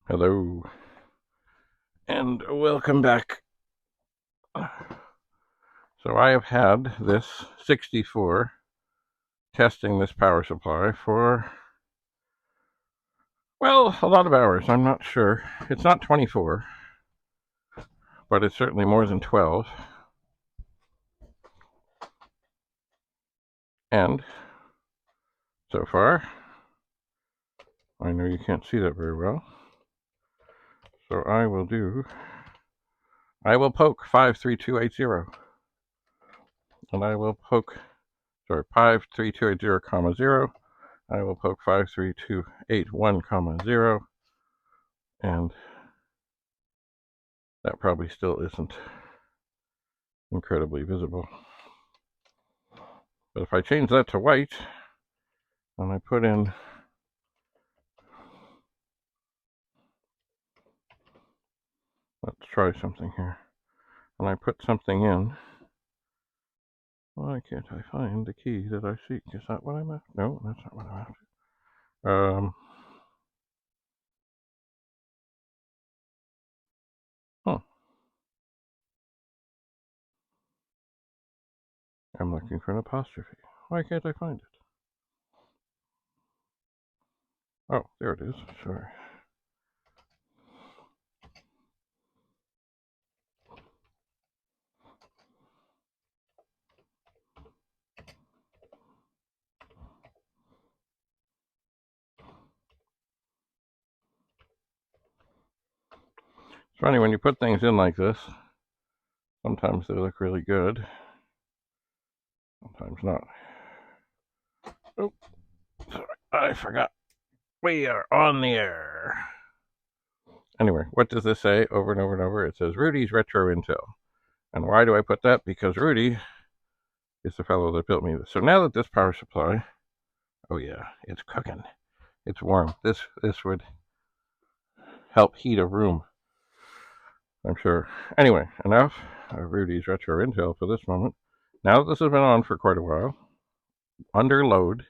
Hello, and welcome back. So I have had this 64 testing this power supply for, well, a lot of hours. I'm not sure. It's not 24, but it's certainly more than 12. And so far, I know you can't see that very well, so I will poke 53280, and I will poke, 53280, comma 0. I will poke 53281, comma 0, and that probably still isn't incredibly visible. But if I change that to white, and I put in, let's try something here, and I put something in, why can't I find the key that I seek? Is that what I'm after? No, that's not what I'm after. Huh. I'm looking for an apostrophe. Why can't I find it? Oh, there it is. Sorry. It's funny when you put things in like this, sometimes they look really good, sometimes not. Oh, sorry, I forgot. We are on the air. Anyway, what does this say over and over and over? It says Rudy's Retro Intel. And why do I put that? Because Rudy is the fellow that built me this. So now that this power supply, oh yeah, it's cooking. It's warm. This would help heat a room, I'm sure. Anyway, enough of Rudy's Retro Intel for this moment. Now that this has been on for quite a while, under load,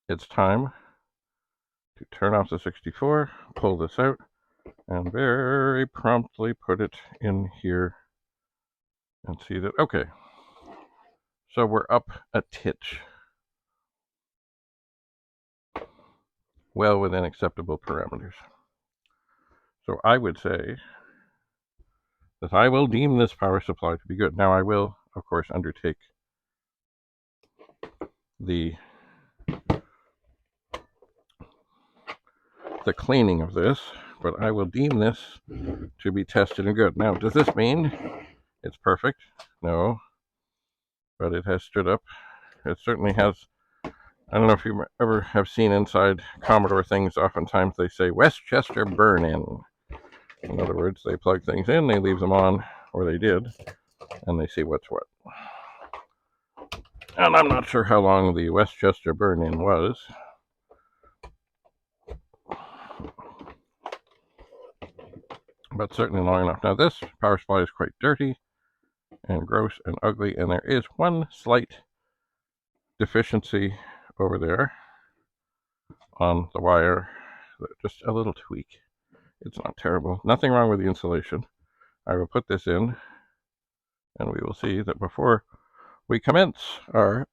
it's time to turn off the 64, pull this out, and very promptly put it in here and see that, okay, so we're up a titch. Well within acceptable parameters. So I would say that I will deem this power supply to be good. Now I will, of course, undertake the cleaning of this, but I will deem this to be tested and good. Now, does this mean it's perfect? No, but it has stood up. It certainly has. I don't know if you ever have seen inside Commodore things. Oftentimes they say Westchester burn-in. In other words, they plug things in, they leave them on, or they did, and they see what's what. And I'm not sure how long the Westchester burn-in was. But certainly long enough. Now this power supply is quite dirty and gross and ugly, and there is one slight deficiency over there on the wire, just a little tweak. It's not terrible. Nothing wrong with the insulation. I will put this in, and we will see that before we commence our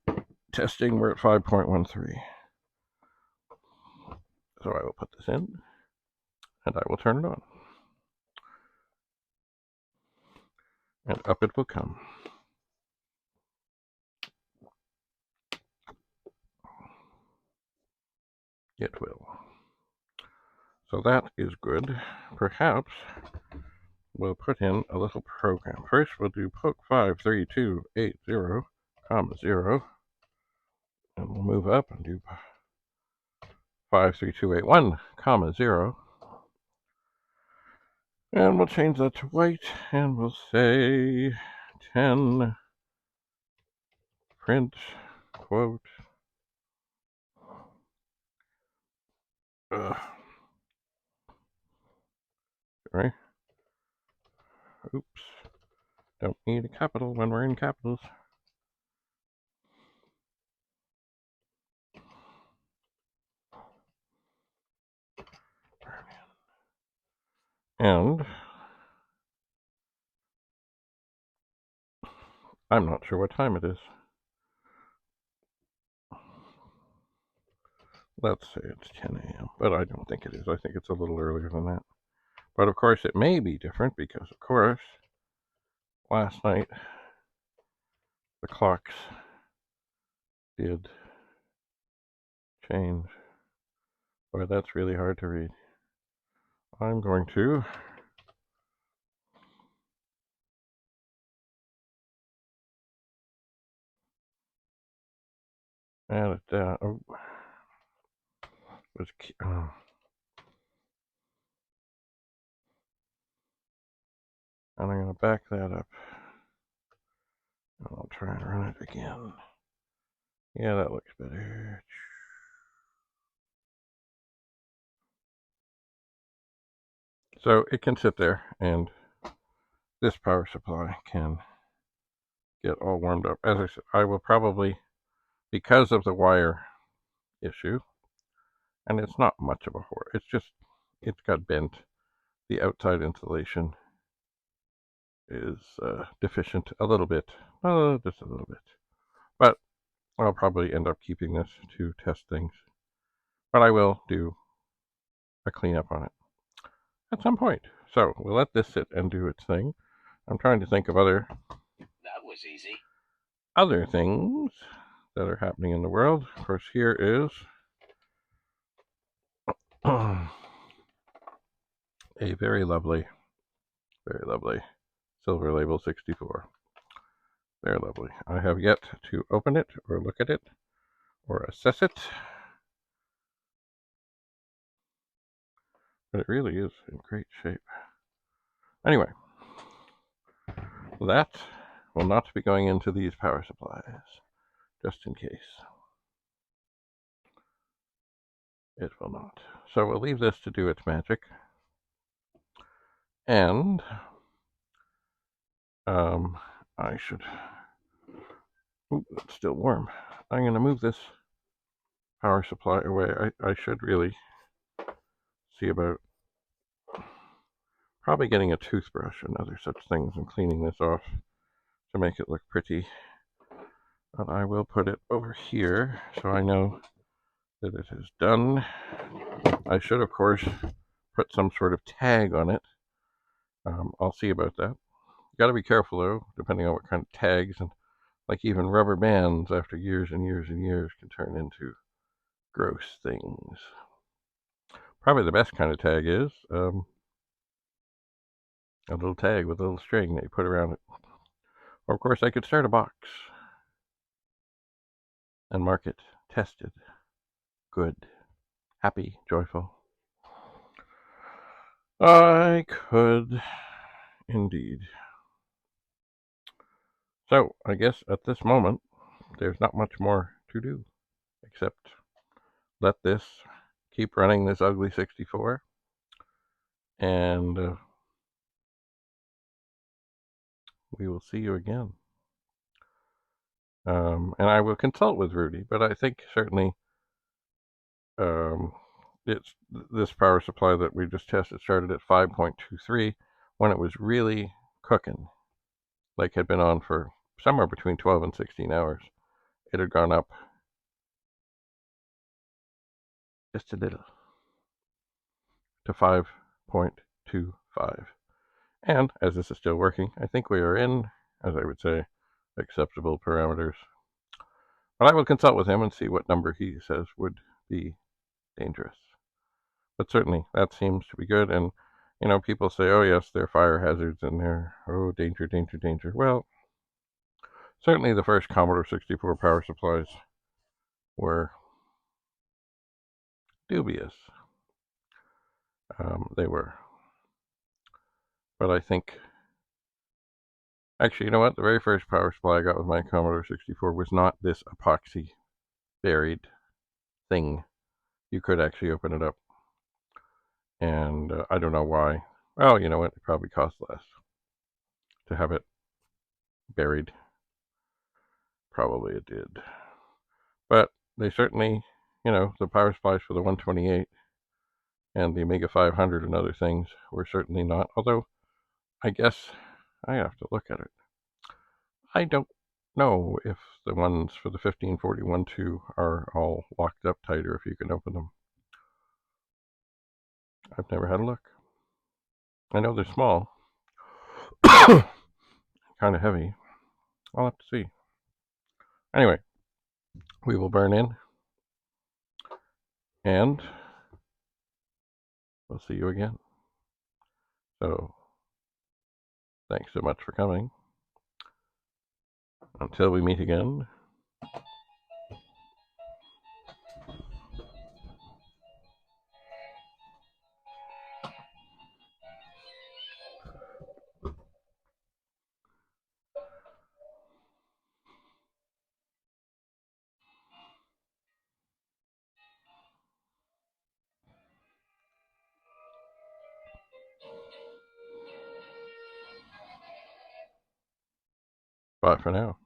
testing, we're at 5.13. So I will put this in, and I will turn it on. And up it will come. It will. So that is good. Perhaps we'll put in a little program. First, we'll do poke 53280, comma 0, and we'll move up and do 53281, comma 0, and we'll change that to white, and we'll say 10 print quote. Sorry. Oops. Don't need a capital when we're in capitals. And I'm not sure what time it is. Let's say it's 10 a.m., but I don't think it is. I think it's a little earlier than that. But of course, it may be different because, of course, last night the clocks did change. Boy, that's really hard to read. I'm going to add it down. Oh, oh. And I'm going to back that up. And I'll try and run it again. Yeah, that looks better. So it can sit there, and this power supply can get all warmed up. As I said, I will probably, because of the wire issue, and it's not much of a horror, it's just, it's got bent. The outside insulation is deficient a little bit, just a little bit. But I'll probably end up keeping this to test things. But I will do a cleanup on it at some point. So we'll let this sit and do its thing. I'm trying to think of other things that are happening in the world. Of course, here is a very lovely Silver Label 64. Very lovely. I have yet to open it or look at it or assess it, but it really is in great shape. Anyway, that will not be going into these power supplies, just in case. It will not. So we'll leave this to do its magic. And I should... Ooh, it's still warm. I'm going to move this power supply away. I should really see about probably getting a toothbrush and other such things and cleaning this off to make it look pretty. But I will put it over here so I know that it is done. I should, of course, put some sort of tag on it. I'll see about that. You got to be careful, though, depending on what kind of tags, and like even rubber bands after years and years and years can turn into gross things. Probably the best kind of tag is a little tag with a little string that you put around it. Or, of course, I could start a box and mark it tested, good, happy, joyful. I could indeed. So, I guess at this moment, there's not much more to do except let this keep running this ugly 64, and we will see you again. And I will consult with Rudy, but I think certainly it's this power supply that we just tested started at 5.23 when it was really cooking, like had been on for somewhere between 12 and 16 hours. It had gone up just a little to 5.25. And as this is still working, I think we are in, as I would say, acceptable parameters. But I will consult with him and see what number he says would be dangerous. But certainly that seems to be good. And, you know, people say, oh, yes, there are fire hazards and they're, oh, danger, danger, danger. Well, certainly the first Commodore 64 power supplies were dubious. They were. But I think, actually, you know what? The very first power supply I got with my Commodore 64 was not this epoxy buried thing. You could actually open it up. And I don't know why. Well, you know what? It probably cost less to have it buried. Probably it did. But they certainly, you know, the power supplies for the 128 And the Amiga 500 and other things were certainly not, although I guess I have to look at it. I don't know if the ones for the 1541-2 are all locked up tight or if you can open them. I've never had a look. I know they're small, kind of heavy. I'll have to see. Anyway, we will burn in, and we'll see you again. So, thanks so much for coming. Until we meet again. Bye for now.